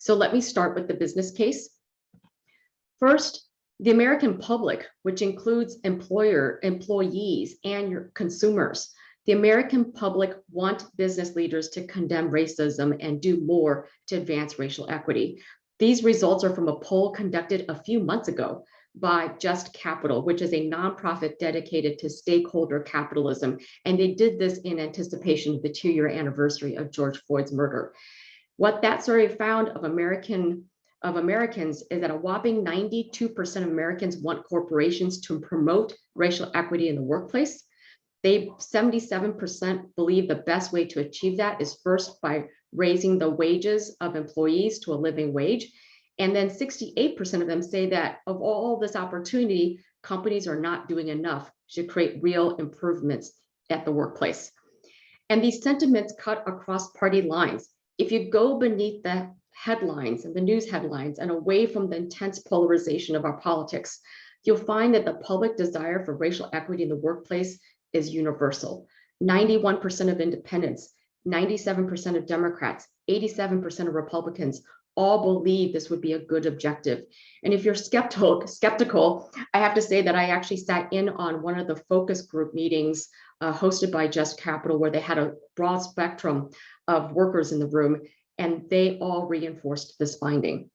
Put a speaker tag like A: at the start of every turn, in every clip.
A: So let me start with the business case. First, the American public, which includes employees, and your consumers, the American public want business leaders to condemn racism and do more to advance racial equity. These results are from a poll conducted a few months ago by Just Capital, which is a nonprofit dedicated to stakeholder capitalism. And they did this in anticipation of the 2-year anniversary of George Floyd's murder. What that survey found of Americans is that a whopping 92% of Americans want corporations to promote racial equity in the workplace. 77% believe the best way to achieve that is first by raising the wages of employees to a living wage. And then 68% of them say that of all this opportunity, companies are not doing enough to create real improvements at the workplace. And these sentiments cut across party lines. If you go beneath the headlines and the news headlines and away from the intense polarization of our politics, you'll find that the public desire for racial equity in the workplace is universal. 91% of independents, 97% of Democrats, 87% of Republicans all believe this would be a good objective. And if you're skeptical, I have to say that I actually sat in on one of the focus group meetings hosted by Just Capital, where they had a broad spectrum of workers in the room, and they all reinforced this finding.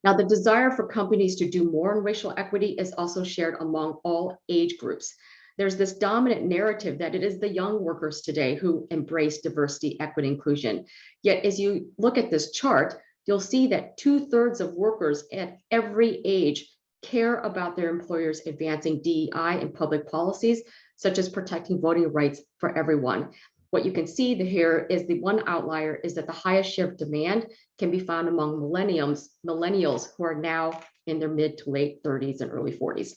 A: Now, the desire for companies to do more on racial equity is also shared among all age groups. There's this dominant narrative that it is the young workers today who embrace diversity, equity, inclusion. Yet, as you look at this chart, you'll see that 2/3 of workers at every age care about their employers advancing DEI and public policies, such as protecting voting rights for everyone. What you can see here is the one outlier is that the highest share of demand can be found among millennials who are now in their mid to late 30s and early 40s.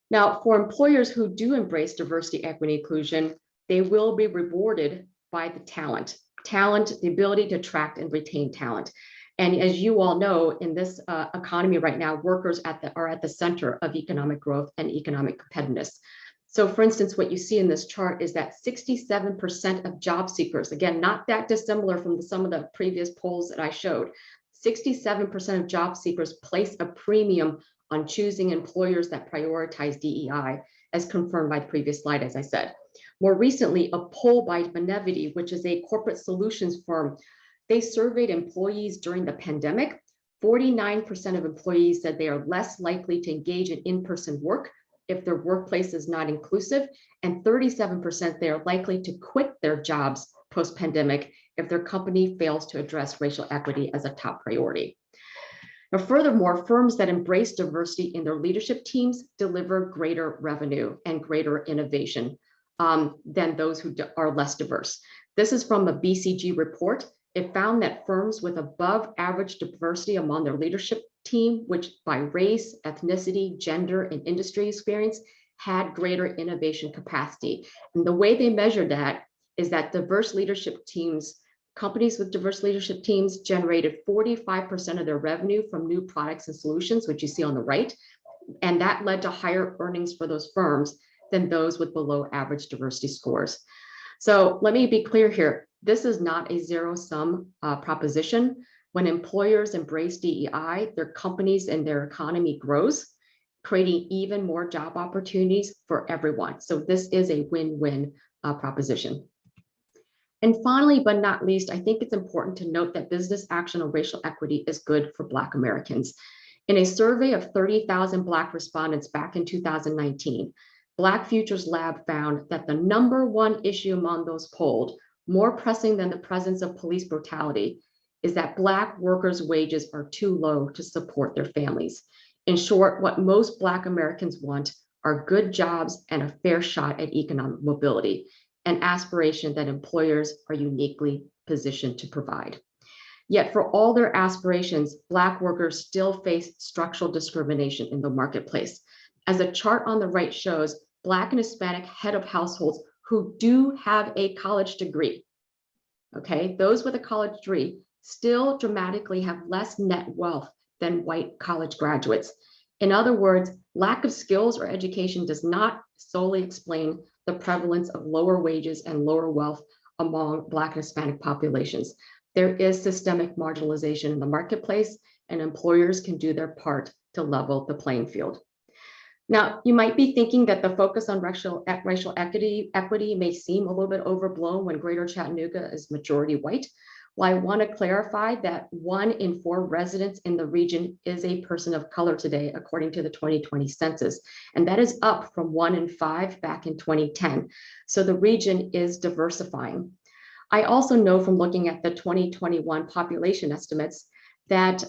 A: Now, for employers who do embrace diversity, equity, inclusion, they will be rewarded by the talent, the ability to attract and retain talent. And as you all know, in this economy right now, workers are at the center of economic growth and economic competitiveness. So for instance, what you see in this chart is that 67% of job seekers, again, not that dissimilar from some of the previous polls that I showed, 67% of job seekers place a premium on choosing employers that prioritize DEI, as confirmed by the previous slide, as I said. More recently, a poll by Benevity, which is a corporate solutions firm, they surveyed employees during the pandemic. 49% of employees said they are less likely to engage in in-person work if their workplace is not inclusive, and 37% they are likely to quit their jobs post-pandemic if their company fails to address racial equity as a top priority. Now, furthermore, firms that embrace diversity in their leadership teams deliver greater revenue and greater innovation than those who are less diverse. This is from a BCG report. It found that firms with above average diversity among their leadership team, which by race, ethnicity, gender, and industry experience, had greater innovation capacity. And the way they measured that is that companies with diverse leadership teams generated 45% of their revenue from new products and solutions, which you see on the right. And that led to higher earnings for those firms than those with below average diversity scores. So let me be clear here. This is not a zero-sum proposition. When employers embrace DEI, their companies and their economy grows, creating even more job opportunities for everyone. So this is a win-win proposition. And finally, but not least, I think it's important to note that business action on racial equity is good for Black Americans. In a survey of 30,000 Black respondents back in 2019, Black Futures Lab found that the #1 issue among those polled, more pressing than the presence of police brutality, is that Black workers' wages are too low to support their families. In short, what most Black Americans want are good jobs and a fair shot at economic mobility, an aspiration that employers are uniquely positioned to provide. Yet for all their aspirations, Black workers still face structural discrimination in the marketplace. As the chart on the right shows, Black and Hispanic head of households who do have a college degree, okay, those with a college degree still dramatically have less net wealth than white college graduates. In other words, lack of skills or education does not solely explain the prevalence of lower wages and lower wealth among Black and Hispanic populations. there is systemic marginalization in the marketplace, and employers can do their part to level the playing field. Now, you might be thinking that the focus on racial equity may seem a little bit overblown when Greater Chattanooga is majority white. Well, I want to clarify that 1 in 4 residents in the region is a person of color today, according to the 2020 census. And that is up from 1 in 5 back in 2010. So the region is diversifying. I also know from looking at the 2021 population estimates that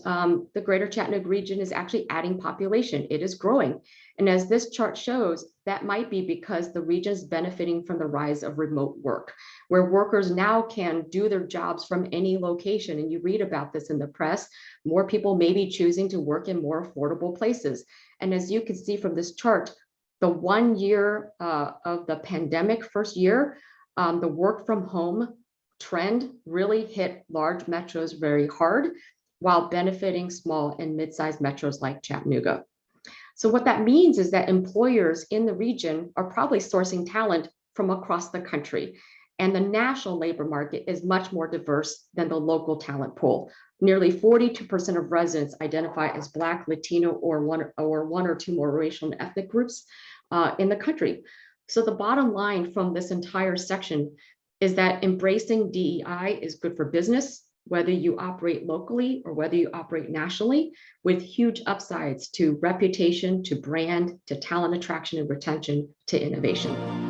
A: the Greater Chattanooga region is actually adding population. It is growing. And as this chart shows, that might be because the region is benefiting from the rise of remote work, where workers now can do their jobs from any location. And you read about this in the press. More people may be choosing to work in more affordable places. And as you can see from this chart, the 1 year of the pandemic, first year, the work from home trend really hit large metros very hard, while benefiting small and mid-sized metros like Chattanooga. So what that means is that employers in the region are probably sourcing talent from across the country. And the national labor market is much more diverse than the local talent pool. Nearly 42% of residents identify as Black, Latino, or one or two more racial and ethnic groups in the country. So the bottom line from this entire section is that embracing DEI is good for business, whether you operate locally or whether you operate nationally, with huge upsides to reputation, to brand, to talent attraction and retention, to innovation.